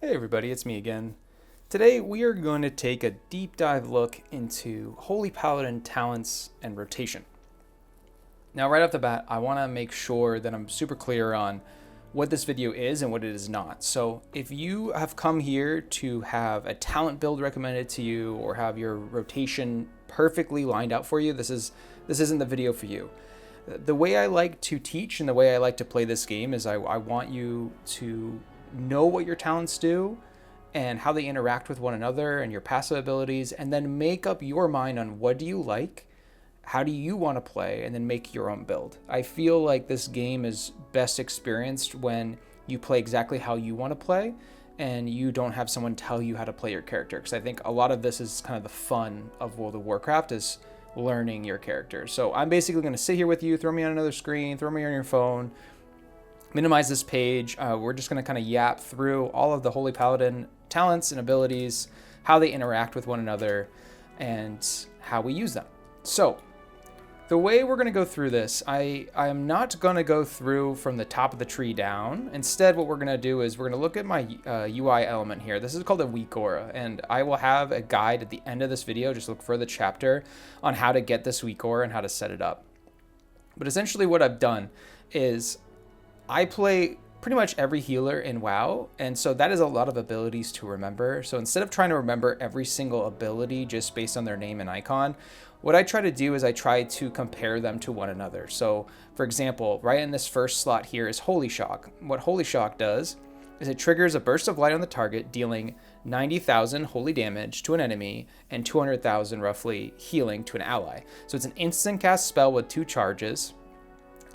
Hey everybody, it's me again. Today we are going to take a deep dive look into Holy Paladin talents and rotation. Now right off the bat, I want to make sure that I'm super clear on what this video is and what it is not. So if you have come here to have a talent build recommended to you or have your rotation perfectly lined out for you, this isn't the video for you. The way I like to teach and the way I like to play this game is I want you to know what your talents do and how they interact with one another and your passive abilities, and then make up your mind on what do you like, how do you want to play, and then make your own build. I feel like this game is best experienced when you play exactly how you want to play and you don't have someone tell you how to play your character, because I think a lot of this is kind of the fun of World of Warcraft is learning your character. So I'm basically going to sit here with you, throw me on another screen, throw me on your phone, minimize this page. We're just going to kind of yap through all of the Holy Paladin talents and abilities, how they interact with one another, and how we use them. So the way we're going to go through this, I am not going to go through from the top of the tree down. Instead, what we're going to do is we're going to look at my UI element here. This is called a weak aura, and I will have a guide at the end of this video. Just look for the chapter on how to get this weak aura and how to set it up. But essentially what I've done is I play pretty much every healer in WoW, and so that is a lot of abilities to remember. So instead of trying to remember every single ability just based on their name and icon, what I try to do is I try to compare them to one another. So for example, right in this first slot here is Holy Shock. What Holy Shock does is it triggers a burst of light on the target, dealing 90,000 holy damage to an enemy and 200,000 roughly healing to an ally. So it's an instant cast spell with 2 charges.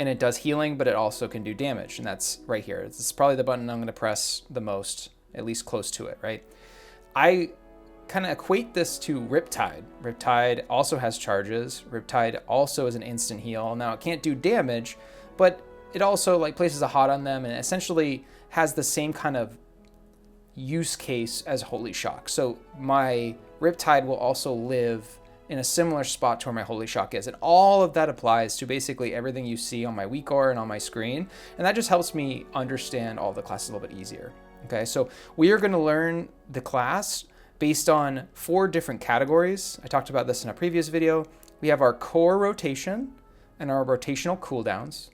And it does healing, but it also can do damage. And that's right here. It's probably the button I'm going to press the most, at least close to it, right? I kind of equate this to Riptide. Riptide also has charges. Riptide also is an instant heal. Now, it can't do damage, but it also like places a hot on them and essentially has the same kind of use case as Holy Shock. So my Riptide will also live in a similar spot to where my Holy Shock is. And all of that applies to basically everything you see on my weak aura and on my screen. And that just helps me understand all the classes a little bit easier. Okay, so we are going to learn the class based on 4 different categories. I talked about this in a previous video. We have our core rotation and our rotational cooldowns.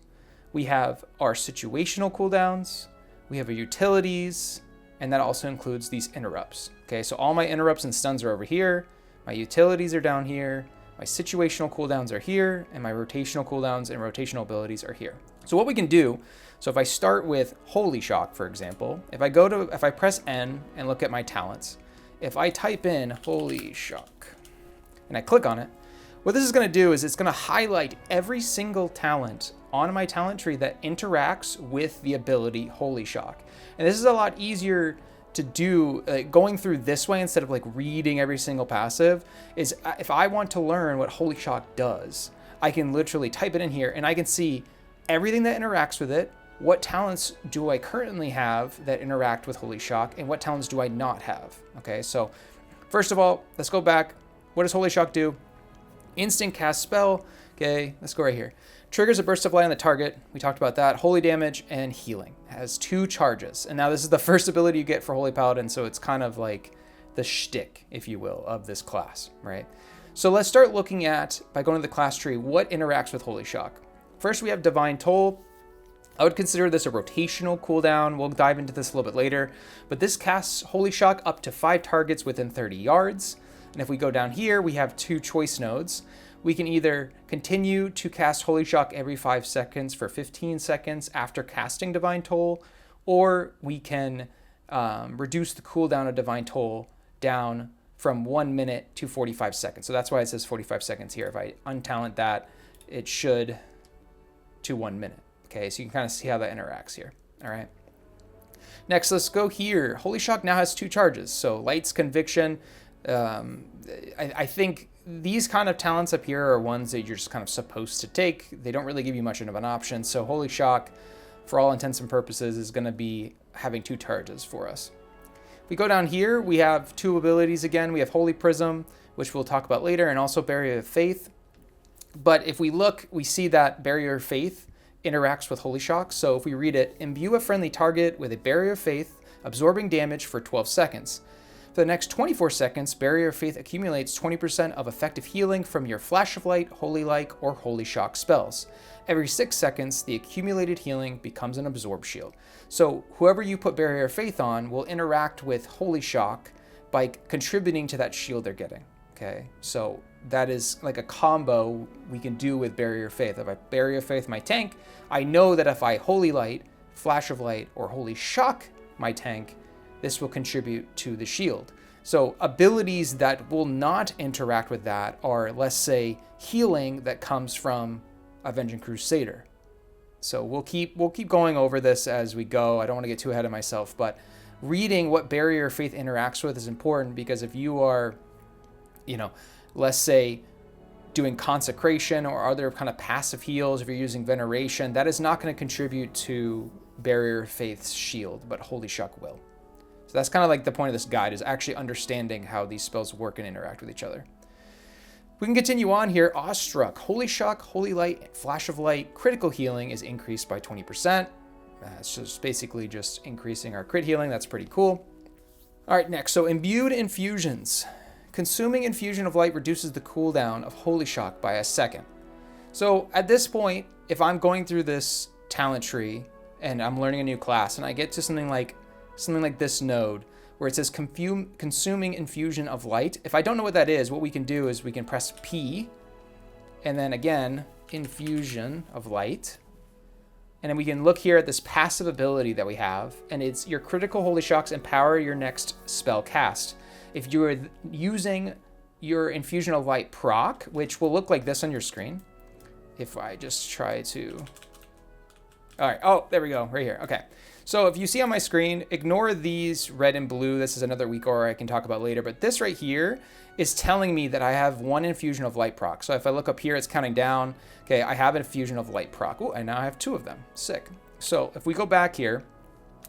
We have our situational cooldowns. We have our utilities, and that also includes these interrupts. Okay, so all my interrupts and stuns are over here. My utilities are down here, my situational cooldowns are here, and my rotational cooldowns and rotational abilities are here. So what we can do, so if I start with Holy Shock, for example, if I press N and look at my talents, if I type in Holy Shock and I click on it, what this is going to do is it's going to highlight every single talent on my talent tree that interacts with the ability Holy Shock. And this is a lot easier to do going through this way instead of like reading every single passive. Is if I want to learn what Holy Shock does, I can literally type it in here and I can see everything that interacts with it. What talents do I currently have that interact with Holy Shock, and what talents do I not have? Okay, so first of all, let's go back. What does Holy Shock do? Instant cast spell. Okay, let's go right here. Triggers a burst of light on the target. We talked about that. Holy damage and healing. Has 2 charges. And now this is the first ability you get for Holy Paladin, so it's kind of like the shtick, if you will, of this class, right? So let's start looking at, by going to the class tree, what interacts with Holy Shock. First, we have Divine Toll. I would consider this a rotational cooldown. We'll dive into this a little bit later. But this casts Holy Shock up to 5 targets within 30 yards. And if we go down here, we have 2 choice nodes. We can either continue to cast Holy Shock every 5 seconds for 15 seconds after casting Divine Toll, or we can reduce the cooldown of Divine Toll down from 1 minute to 45 seconds. So that's why it says 45 seconds here. If I untalent that, it should to 1 minute. Okay, so you can kind of see how that interacts here. All right. Next, let's go here. Holy Shock now has 2 charges. So Light's Conviction. I think these kind of talents up here are ones that you're just kind of supposed to take. They don't really give you much of an option. So Holy Shock, for all intents and purposes, is going to be having 2 charges for us. If we go down here, we have 2 abilities again. We have Holy Prism, which we'll talk about later, and also Barrier of Faith. But if we look, we see that Barrier of Faith interacts with Holy Shock. So if we read it, imbue a friendly target with a Barrier of Faith absorbing damage for 12 seconds. For the next 24 seconds, Barrier of Faith accumulates 20% of effective healing from your Flash of Light, Holy Light, or Holy Shock spells. Every 6 seconds, the accumulated healing becomes an Absorb Shield. So whoever you put Barrier of Faith on will interact with Holy Shock by contributing to that shield they're getting. Okay, so that is like a combo we can do with Barrier of Faith. If I Barrier of Faith my tank, I know that if I Holy Light, Flash of Light, or Holy Shock my tank, this will contribute to the shield. So abilities that will not interact with that are, let's say, healing that comes from Avenging Crusader. So we'll keep going over this as we go. I don't want to get too ahead of myself, but reading what Barrier of Faith interacts with is important, because if you are, let's say, doing consecration or other kind of passive heals, if you're using veneration, that is not going to contribute to Barrier of Faith's shield, but Holy Shock will. So that's kind of like the point of this guide, is actually understanding how these spells work and interact with each other. We can continue on here. Awestruck, Holy Shock, Holy Light, Flash of Light, critical healing is increased by 20%. It's just basically just increasing our crit healing. That's pretty cool. All right, next. So Imbued Infusions. Consuming Infusion of Light reduces the cooldown of Holy Shock by a second. So at this point, if I'm going through this talent tree and I'm learning a new class and I get to something like this node where it says Consuming Infusion of Light, if I don't know what that is, what we can do is we can press P and then again, Infusion of Light. And then we can look here at this passive ability that we have, and it's your critical Holy Shocks empower your next spell cast. If you're using your Infusion of Light proc, which will look like this on your screen, if I just try to... All right, oh, there we go, right here, okay. So if you see on my screen, ignore these red and blue. This is another weak aura I can talk about later, but this right here is telling me that I have one Infusion of Light proc. So if I look up here, it's counting down. Okay, I have an Infusion of Light proc. Oh, and now I have 2 of them. Sick. So if we go back here,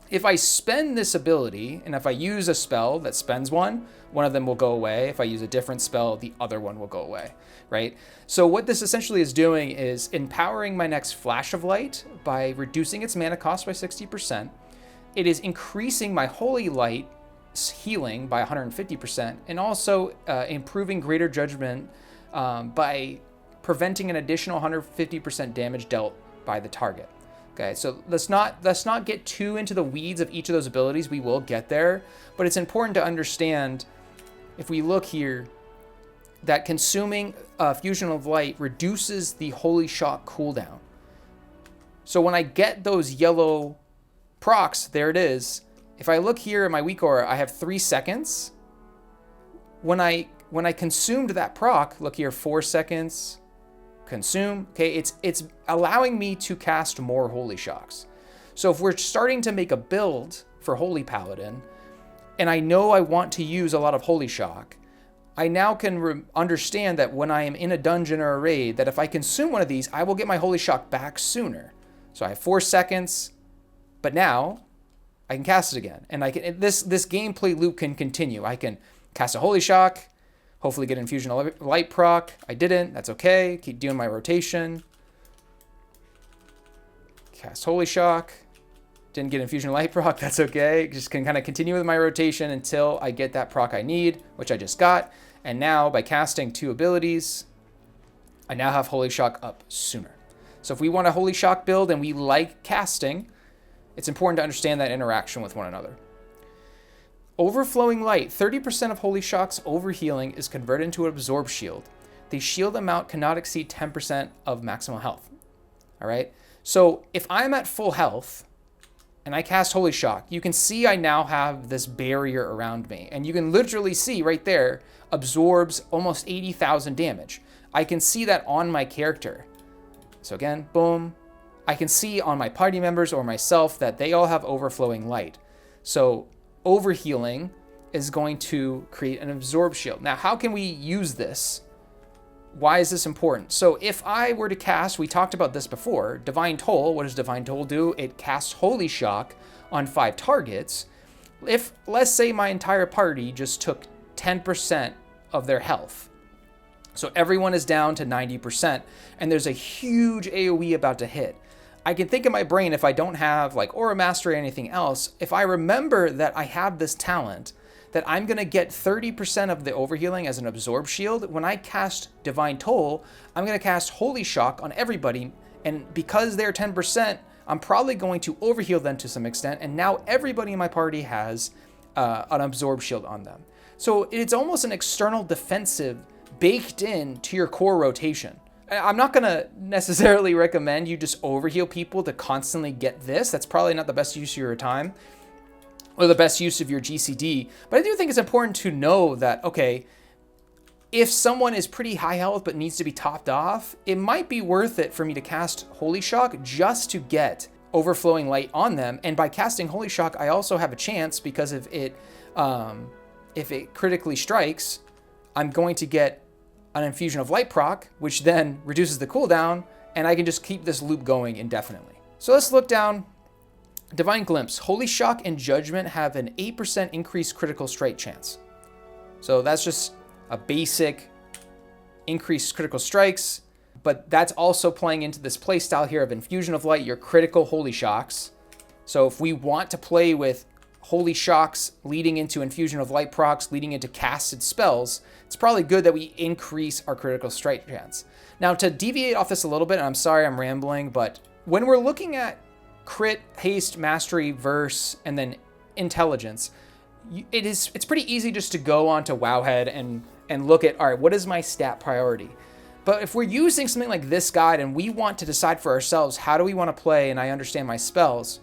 if I spend this ability, and if I use a spell that spends one of them will go away. If I use a different spell, the other one will go away, right? So what this essentially is doing is empowering my next Flash of Light by reducing its mana cost by 60%. It is increasing my Holy Light healing by 150%, and also improving Greater Judgment by preventing an additional 150% damage dealt by the target. Okay, so let's not get too into the weeds of each of those abilities. We will get there, but it's important to understand, if we look here, that consuming Fusion of Light reduces the Holy Shock cooldown. So when I get those yellow procs, there it is. If I look here at my weak aura, I have 3 seconds. When I consumed that proc, look here, 4 seconds, consume. Okay, it's allowing me to cast more Holy Shocks. So if we're starting to make a build for Holy Paladin, and I know I want to use a lot of Holy Shock, I now can understand that when I am in a dungeon or a raid, that if I consume one of these, I will get my Holy Shock back sooner. So I have 4 seconds, but now I can cast it again. And I can this gameplay loop can continue. I can cast a Holy Shock, hopefully get Infusion of Light proc. I didn't, that's okay. Keep doing my rotation. Cast Holy Shock. Didn't get Infusion of Light proc, that's okay. Just can kind of continue with my rotation until I get that proc I need, which I just got. And now by casting 2 abilities, I now have Holy Shock up sooner. So if we want a Holy Shock build and we like casting, it's important to understand that interaction with one another. Overflowing Light. 30% of Holy Shock's overhealing is converted into an Absorb Shield. The shield amount cannot exceed 10% of maximal health. All right? So if I'm at full health and I cast Holy Shock, you can see I now have this barrier around me. And you can literally see right there, absorbs almost 80,000 damage. I can see that on my character. So again, boom. I can see on my party members or myself that they all have Overflowing Light. So overhealing is going to create an Absorb Shield. Now, how can we use this? Why is this important? So if I were to cast, we talked about this before, Divine Toll, what does Divine Toll do? It casts Holy Shock on 5 targets. If, let's say my entire party just took 10% of their health, so everyone is down to 90%, and there's a huge AoE about to hit, I can think in my brain, if I don't have like Aura Mastery or anything else, if I remember that I have this talent, that I'm going to get 30% of the overhealing as an absorb shield. When I cast Divine Toll, I'm going to cast Holy Shock on everybody. And because they're 10%, I'm probably going to overheal them to some extent. And now everybody in my party has an absorb shield on them. So it's almost an external defensive baked in to your core rotation. I'm not going to necessarily recommend you just overheal people to constantly get this. That's probably not the best use of your time or the best use of your GCD. But I do think it's important to know that, okay, if someone is pretty high health but needs to be topped off, it might be worth it for me to cast Holy Shock just to get overflowing light on them. And by casting Holy Shock, I also have a chance, because if it critically strikes, I'm going to get an Infusion of Light proc, which then reduces the cooldown, and I can just keep this loop going indefinitely. So let's look down. Divine Glimpse. Holy Shock and Judgment have an 8% increased critical strike chance. So that's just a basic increased critical strikes, but that's also playing into this playstyle here of Infusion of Light, your critical Holy Shocks. So if we want to play with Holy Shocks leading into Infusion of Light procs, leading into casted spells, it's probably good that we increase our critical strike chance. Now, to deviate off this a little bit, and I'm sorry I'm rambling, but when we're looking at crit, haste, mastery, verse, and then intelligence, it's pretty easy just to go onto Wowhead and look at, all right, what is my stat priority? But if we're using something like this guide and we want to decide for ourselves, how do we want to play and I understand my spells,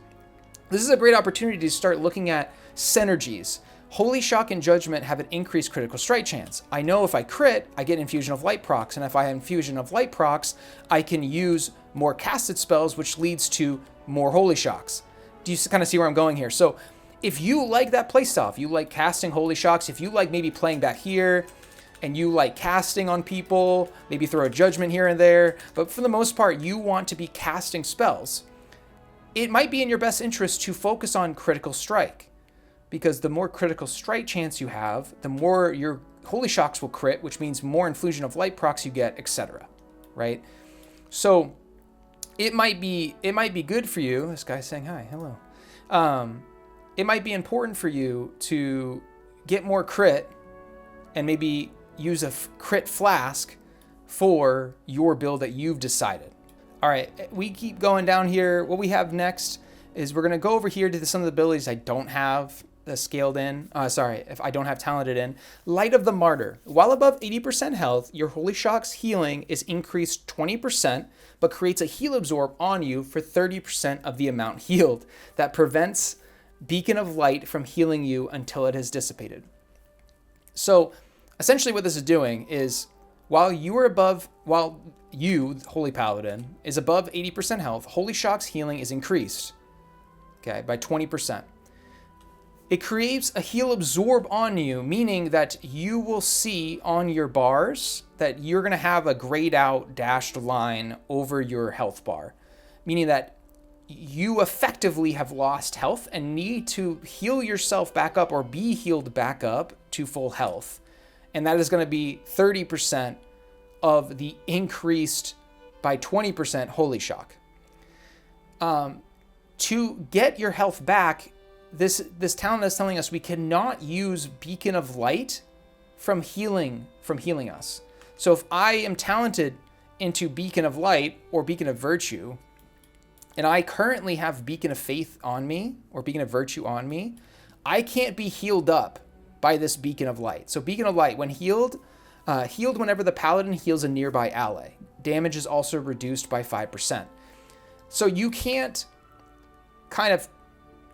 this is a great opportunity to start looking at synergies. Holy Shock and Judgment have an increased critical strike chance. I know if I crit, I get Infusion of Light procs, and if I have Infusion of Light procs, I can use more casted spells, which leads to more Holy Shocks. Do you kind of see where I'm going here? So if you like that playstyle, if you like casting Holy Shocks, if you like maybe playing back here, and you like casting on people, maybe throw a Judgment here and there, but for the most part, you want to be casting spells, it might be in your best interest to focus on critical strike, because the more critical strike chance you have, the more your Holy Shocks will crit, which means more Infusion of Light procs you get, etc. Right? So it might be good for you. This guy's saying hi, hello. It might be important for you to get more crit and maybe use a crit flask for your build that you've decided. All right, we keep going down here. What we have next is we're going to go over here to some of the abilities I don't have scaled in. If I don't have talented in. Light of the Martyr. While above 80% health, your Holy Shock's healing is increased 20%, but creates a heal absorb on you for 30% of the amount healed. That prevents Beacon of Light from healing you until it has dissipated. So essentially what this is doing is while you, Holy Paladin, is above 80% health, Holy Shock's healing is increased, okay, by 20%. It creates a heal absorb on you, meaning that you will see on your bars that you're going to have a grayed out dashed line over your health bar, meaning that you effectively have lost health and need to heal yourself back up or be healed back up to full health. And that is going to be 30% of the increased by 20% Holy Shock. To get your health back, this talent is telling us we cannot use Beacon of Light from healing us. So if I am talented into Beacon of Light or Beacon of Virtue, and I currently have Beacon of Faith on me or Beacon of Virtue on me, I can't be healed up by this Beacon of Light. So Beacon of Light, when healed whenever the Paladin heals a nearby ally. Damage is also reduced by 5%. So you can't kind of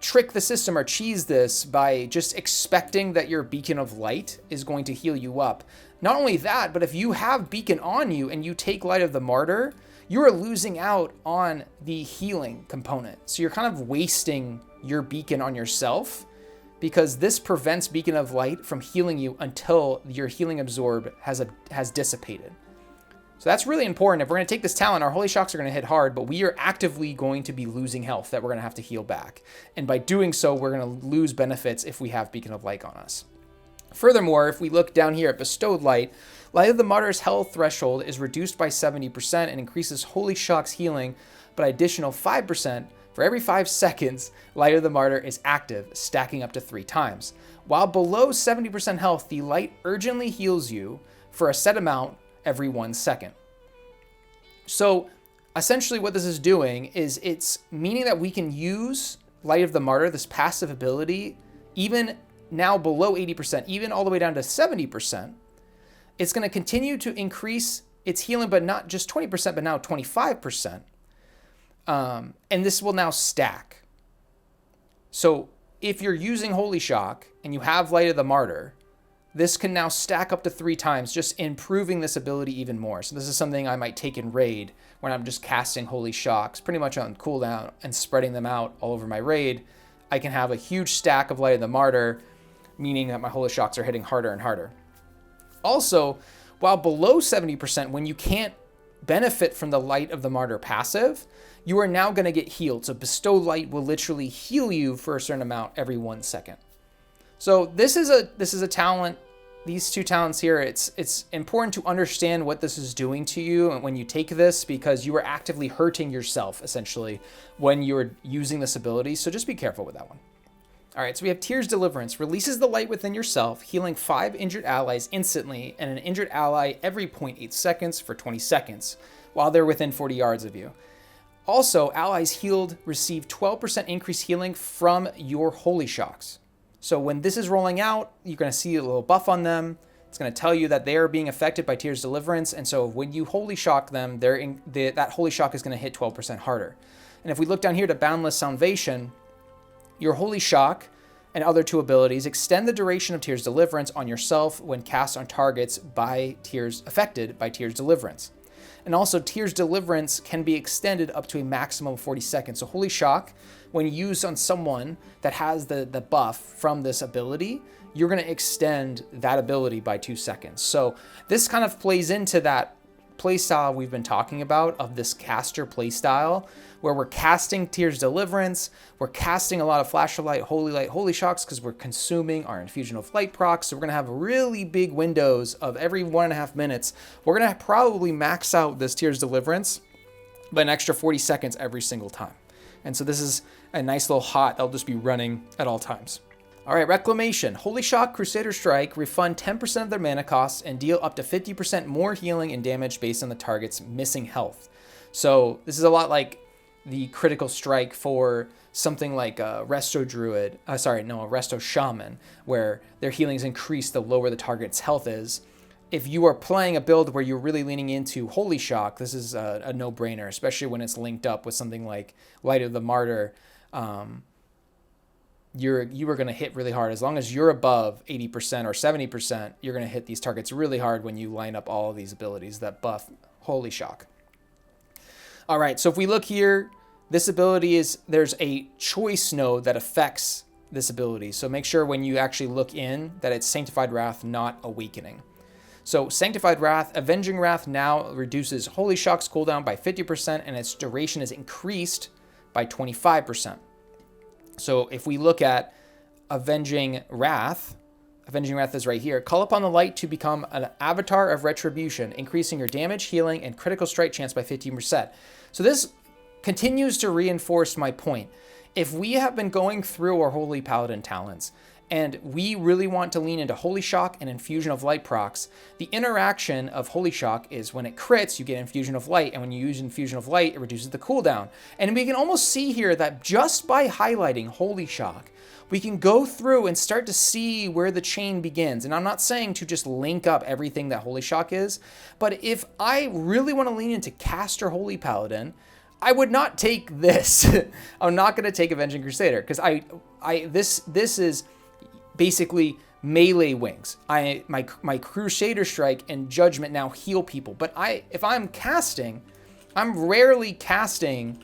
trick the system or cheese this by just expecting that your Beacon of Light is going to heal you up. Not only that, but if you have Beacon on you and you take Light of the Martyr, you are losing out on the healing component. So you're kind of wasting your Beacon on yourself, because this prevents Beacon of Light from healing you until your healing absorb has dissipated. So that's really important. If we're going to take this talent, our Holy Shocks are going to hit hard, but we are actively going to be losing health that we're going to have to heal back. And by doing so, we're going to lose benefits if we have Beacon of Light on us. Furthermore, if we look down here at Bestowed Light, Light of the Martyr's health threshold is reduced by 70% and increases Holy Shock's healing but additional 5% for every 5 seconds Light of the Martyr is active, stacking up to 3 times. While below 70% health, the light urgently heals you for a set amount every 1 second. So essentially what this is doing is it's meaning that we can use Light of the Martyr, this passive ability, even now below 80%, even all the way down to 70%. It's going to continue to increase its healing, but not just 20%, but now 25%. And this will now stack. So if you're using Holy Shock and you have Light of the Martyr, this can now stack up to 3 times, just improving this ability even more. So this is something I might take in raid when I'm just casting Holy Shocks pretty much on cooldown and spreading them out all over my raid. I can have a huge stack of Light of the Martyr, meaning that my Holy Shocks are hitting harder and harder. Also, while below 70%, when you can't benefit from the Light of the Martyr passive, you are now going to get healed. So Bestow Light will literally heal you for a certain amount every 1 second. So this is a talent. These 2 talents here, it's important to understand what this is doing to you and when you take this, because you are actively hurting yourself essentially when you're using this ability. So just be careful with that one. All right, so we have Tears Deliverance. Releases the light within yourself, healing 5 injured allies instantly and an injured ally every 0.8 seconds for 20 seconds while they're within 40 yards of you. Also, allies healed receive 12% increased healing from your Holy Shocks. So when this is rolling out, you're going to see a little buff on them. It's going to tell you that they are being affected by Tears Deliverance. And so when you Holy Shock them, that Holy Shock is going to hit 12% harder. And if we look down here to Boundless Salvation, your Holy Shock and other 2 abilities extend the duration of Tears Deliverance on yourself when cast on targets affected by Tears Deliverance. And also, Tears Deliverance can be extended up to a maximum of 40 seconds. So Holy Shock, when used on someone that has the buff from this ability, you're going to extend that ability by 2 seconds. So this kind of plays into that playstyle we've been talking about of this caster playstyle, where we're casting Tears Deliverance, we're casting a lot of Flash of Light, Holy Shocks, because we're consuming our Infusion of Light procs. So we're going to have really big windows of every 1.5 minutes. We're going to probably max out this Tears Deliverance by an extra 40 seconds every single time. And so this is a nice little hot that'll just be running at all times. All right, Reclamation. Holy Shock, Crusader Strike, refund 10% of their mana costs and deal up to 50% more healing and damage based on the target's missing health. So this is a lot like the Critical Strike for something like a Resto Shaman, where their healing is increased the lower the target's health is. If you are playing a build where you're really leaning into Holy Shock, this is a no-brainer, especially when it's linked up with something like Light of the Martyr. You are going to hit really hard. As long as you're above 80% or 70%, you're going to hit these targets really hard when you line up all of these abilities that buff Holy Shock. All right, so if we look here, this ability there's a choice node that affects this ability. So make sure when you actually look in that it's Sanctified Wrath, not Awakening. So Sanctified Wrath, Avenging Wrath now reduces Holy Shock's cooldown by 50% and its duration is increased by 25%. So if we look at Avenging Wrath is right here. Call upon the light to become an avatar of retribution, increasing your damage, healing, and critical strike chance by 15%. So this continues to reinforce my point. If we have been going through our Holy Paladin talents, and we really want to lean into Holy Shock and Infusion of Light procs, the interaction of Holy Shock is when it crits, you get Infusion of Light, and when you use Infusion of Light, it reduces the cooldown. And we can almost see here that just by highlighting Holy Shock, we can go through and start to see where the chain begins. And I'm not saying to just link up everything that Holy Shock is, but if I really want to lean into Caster Holy Paladin, I would not take this. I'm not going to take Avenging Crusader, because this is basically melee wings. My Crusader Strike and Judgment now heal people. But if I'm casting, I'm rarely casting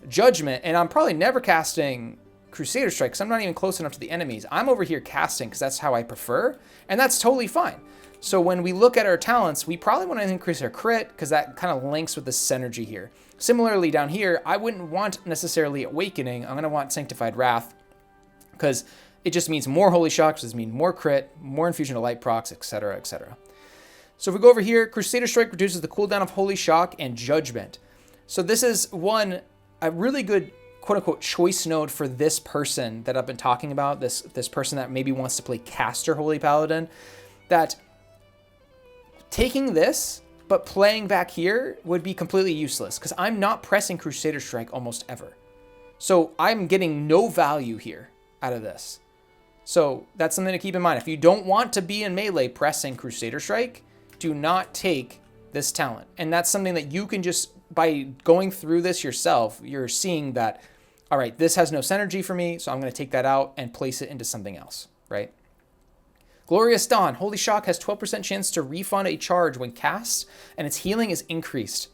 Judgment, and I'm probably never casting Crusader Strike because I'm not even close enough to the enemies. I'm over here casting because that's how I prefer, and that's totally fine. So when we look at our talents, we probably want to increase our crit because that kind of links with the synergy here. Similarly down here, I wouldn't want necessarily Awakening. I'm going to want Sanctified Wrath because it just means more Holy Shocks, it means more crit, more Infusion of Light procs, etc., etc. So if we go over here, Crusader Strike reduces the cooldown of Holy Shock and Judgment. So this is a really good quote unquote choice node for this person that I've been talking about, this person that maybe wants to play caster Holy Paladin, that taking this but playing back here would be completely useless because I'm not pressing Crusader Strike almost ever. So I'm getting no value here out of this. So that's something to keep in mind. If you don't want to be in melee pressing Crusader Strike, do not take this talent. And that's something that you can just, by going through this yourself, you're seeing that, all right, this has no synergy for me, so I'm going to take that out and place it into something else, right? Glorious Dawn. Holy Shock has 12% chance to refund a charge when cast, and its healing is increased.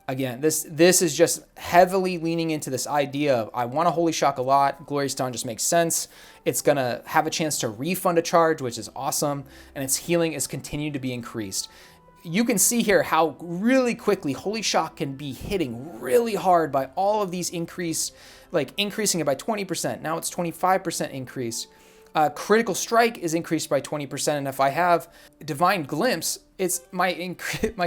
Again, this is just heavily leaning into this idea of I want a Holy Shock a lot. Glorious Dawn just makes sense. It's going to have a chance to refund a charge, which is awesome, and its healing is continued to be increased. You can see here how really quickly Holy Shock can be hitting really hard by all of these increasing it by 20%. Now it's 25% increased. Critical Strike is increased by 20%, and if I have Divine Glimpse, it's my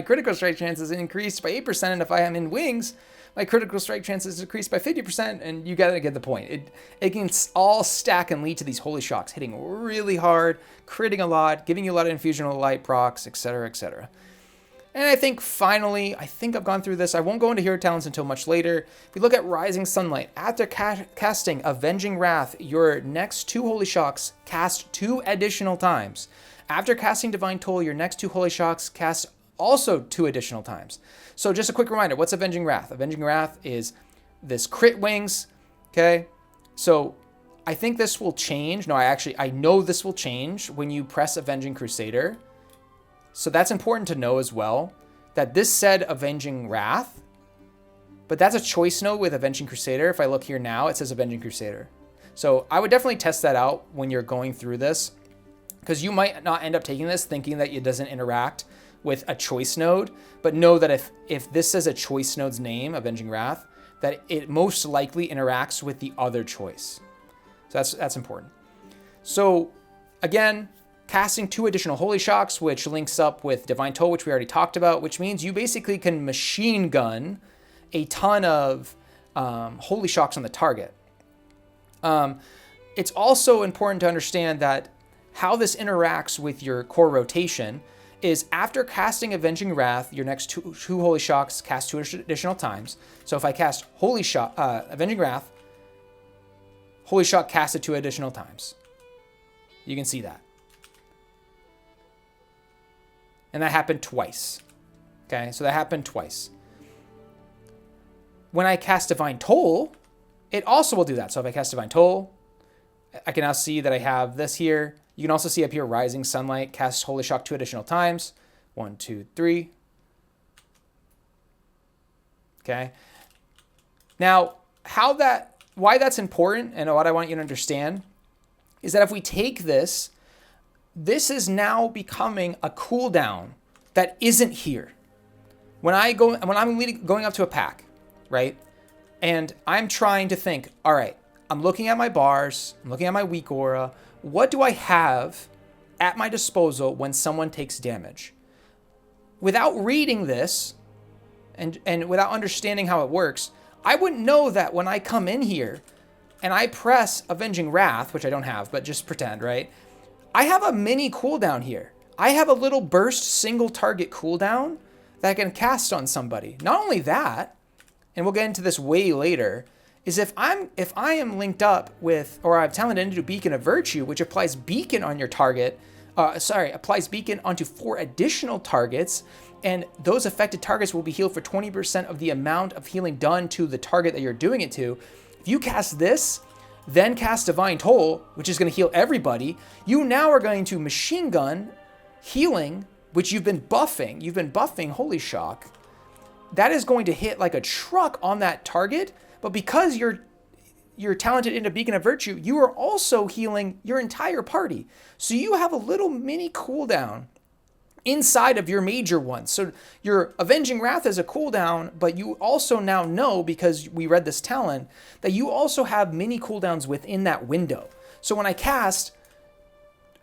critical strike chance is increased by 8%, and if I am in Wings, my critical strike chance is increased by 50%, and you gotta get the point. It can all stack and lead to these Holy Shocks hitting really hard, critting a lot, giving you a lot of infusion of light procs, etc., etc. And I think finally, I've gone through this. I won't go into hero talents until much later. If you look at Rising Sunlight, after casting Avenging Wrath, your next 2 Holy Shocks cast 2 additional times. After casting Divine Toll, your next 2 Holy Shocks cast also 2 additional times. So just a quick reminder, what's Avenging Wrath? Avenging Wrath is this crit wings, okay? So I think this will change. No, I know this will change when you press Avenging Crusader. So that's important to know as well, that this said Avenging Wrath, but that's a choice node with Avenging Crusader. If I look here now, it says Avenging Crusader. So I would definitely test that out when you're going through this, because you might not end up taking this thinking that it doesn't interact with a choice node, but know that if this says a choice node's name, Avenging Wrath, that it most likely interacts with the other choice. So that's important. So again, casting 2 additional Holy Shocks, which links up with Divine Toll, which we already talked about, which means you basically can machine gun a ton of Holy Shocks on the target. It's also important to understand that how this interacts with your core rotation is after casting Avenging Wrath, your next two Holy Shocks cast 2 additional times. So if I cast Holy Shock, Avenging Wrath, Holy Shock casted 2 additional times. You can see that. And that happened twice. Okay, so that happened twice. When I cast Divine Toll, it also will do that. So if I cast Divine Toll, I can now see that I have this here. You can also see up here, Rising Sunlight, cast Holy Shock 2 additional times. 1, 2, 3. Okay. Now, why that's important and what I want you to understand is that if we take this, this is now becoming a cooldown that isn't here. When I'm going up to a pack, right? And I'm trying to think, all right, I'm looking at my bars, I'm looking at my weak aura. What do I have at my disposal when someone takes damage? Without reading this and without understanding how it works, I wouldn't know that when I come in here and I press Avenging Wrath, which I don't have, but just pretend, right? I have a mini cooldown here. I have a little burst single target cooldown that I can cast on somebody. Not only that, and we'll get into this way later, is if I am linked up with, or I've talented into Beacon of Virtue, which applies Beacon on your target, applies Beacon onto 4 additional targets, and those affected targets will be healed for 20% of the amount of healing done to the target that you're doing it to. If you cast this, then cast Divine Toll, which is going to heal everybody, you now are going to machine gun healing, which you've been buffing. You've been buffing Holy Shock. That is going to hit like a truck on that target, but because you're talented into Beacon of Virtue, you are also healing your entire party. So you have a little mini cooldown inside of your major one. So your Avenging Wrath is a cooldown, but you also now know, because we read this talent, that you also have mini cooldowns within that window. So when I cast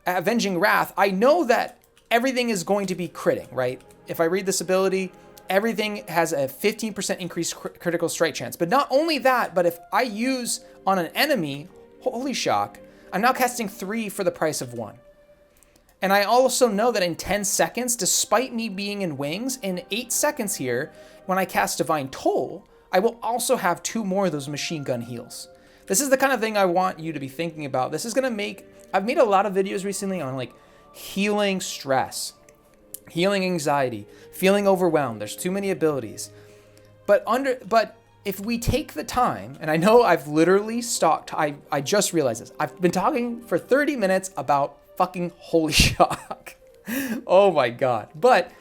Avenging Wrath, I know that everything is going to be critting, right? If I read this ability, everything has a 15% increased critical strike chance. But not only that, but if I use on an enemy, Holy Shock, I'm now casting 3 for the price of 1. And I also know that in 10 seconds, despite me being in wings, in 8 seconds here, when I cast Divine Toll, I will also have 2 more of those machine gun heals. This is the kind of thing I want you to be thinking about. This is gonna make, I've made a lot of videos recently on like healing stress, healing anxiety, feeling overwhelmed. There's too many abilities. But if we take the time, and I know I've literally stalked, I just realized this. I've been talking for 30 minutes about fucking Holy Shock. Oh my God. But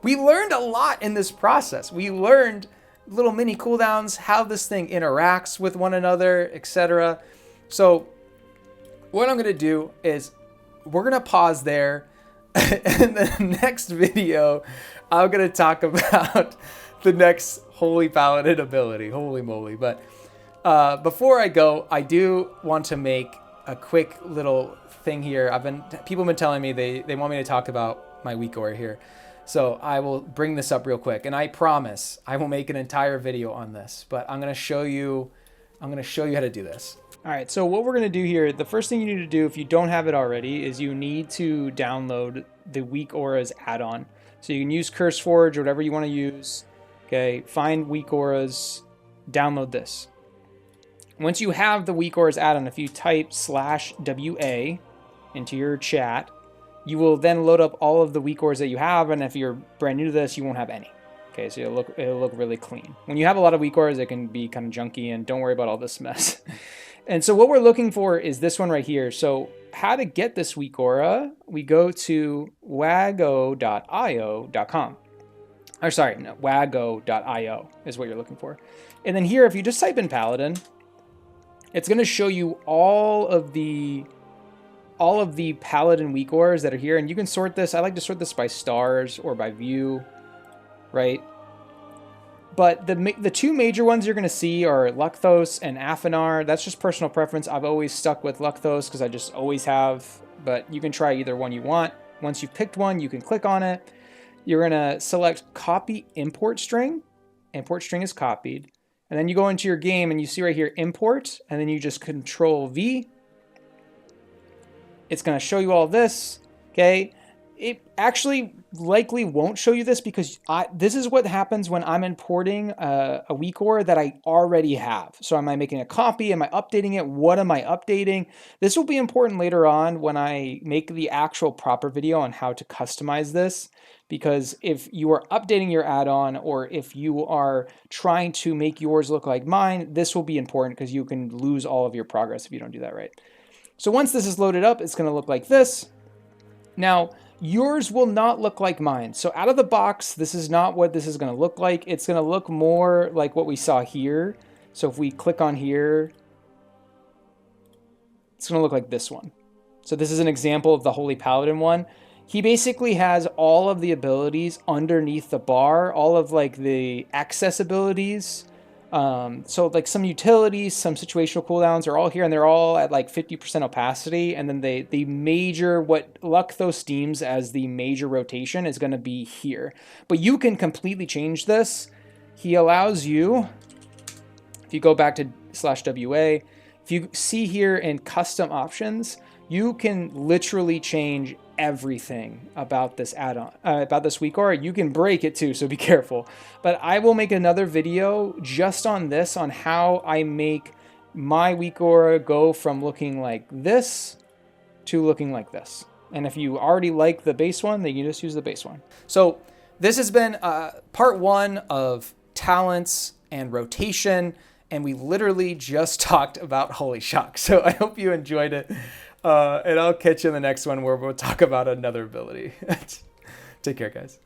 we learned a lot in this process. We learned little mini cooldowns, how this thing interacts with one another, etc. So what I'm gonna do is we're gonna pause there. And the next video, I'm gonna talk about the next Holy Paladin ability. Holy moly. But before I go, I do want to make a quick little thing here. People have been telling me they want me to talk about my weak aura here. So I will bring this up real quick, and I promise I will make an entire video on this, but I'm going to show you how to do this. All right, so what we're going to do here, the first thing you need to do if you don't have it already is you need to download the Weak Auras add-on. So you can use CurseForge, whatever you want to use. Okay, find Weak Auras, download this. Once you have the Weak Auras add-on, if you type /WA into your chat, you will then load up all of the Weak Auras that you have, and if you're brand new to this, you won't have any. Okay, so it'll look really clean. When you have a lot of Weak Auras, it can be kind of junky, and don't worry about all this mess. And so what we're looking for is this one right here. So how to get this Weak Aura, we go to wago.io.com. Or sorry, no, wago.io is what you're looking for. And then here, if you just type in Paladin, it's going to show you all of the Paladin Weak Auras that are here, and you can sort this. I like to sort this by stars or by view, right? But the 2 major ones you're going to see are Lucthos and Afinar. That's just personal preference. I've always stuck with Lucthos because I just always have, but you can try either one you want. Once you've picked one, you can click on it. You're going to select Copy Import String. Import string is copied. And then you go into your game and you see right here, Import, and then you just Control V. It's going to show you all this, okay? It actually likely won't show you this because this is what happens when I'm importing a Weak Aura that I already have. So am I making a copy? Am I updating it? What am I updating? This will be important later on when I make the actual proper video on how to customize this, because if you are updating your add-on or if you are trying to make yours look like mine, this will be important because you can lose all of your progress if you don't do that right. So once this is loaded up, it's going to look like this. Now, yours will not look like mine. So out of the box, this is not what this is going to look like. It's going to look more like what we saw here. So if we click on here, it's going to look like this one. So this is an example of the Holy Paladin one. He basically has all of the abilities underneath the bar, all of like the access abilities. So like some utilities, some situational cooldowns are all here, and they're all at like 50% opacity. And then the major, what Lucthos deems as the major rotation is going to be here. But you can completely change this. He allows you, if you go back to /WA, if you see here in custom options, you can literally change everything about this add-on, about this Weak Aura. You can break it too, so be careful. But I will make another video just on this, on how I make my Weak Aura go from looking like this to looking like this. And if you already like the base one, then you just use the base one. So this has been part 1 of talents and rotation, and we literally just talked about Holy Shock. So I hope you enjoyed it. And I'll catch you in the next one where we'll talk about another ability. Take care, guys.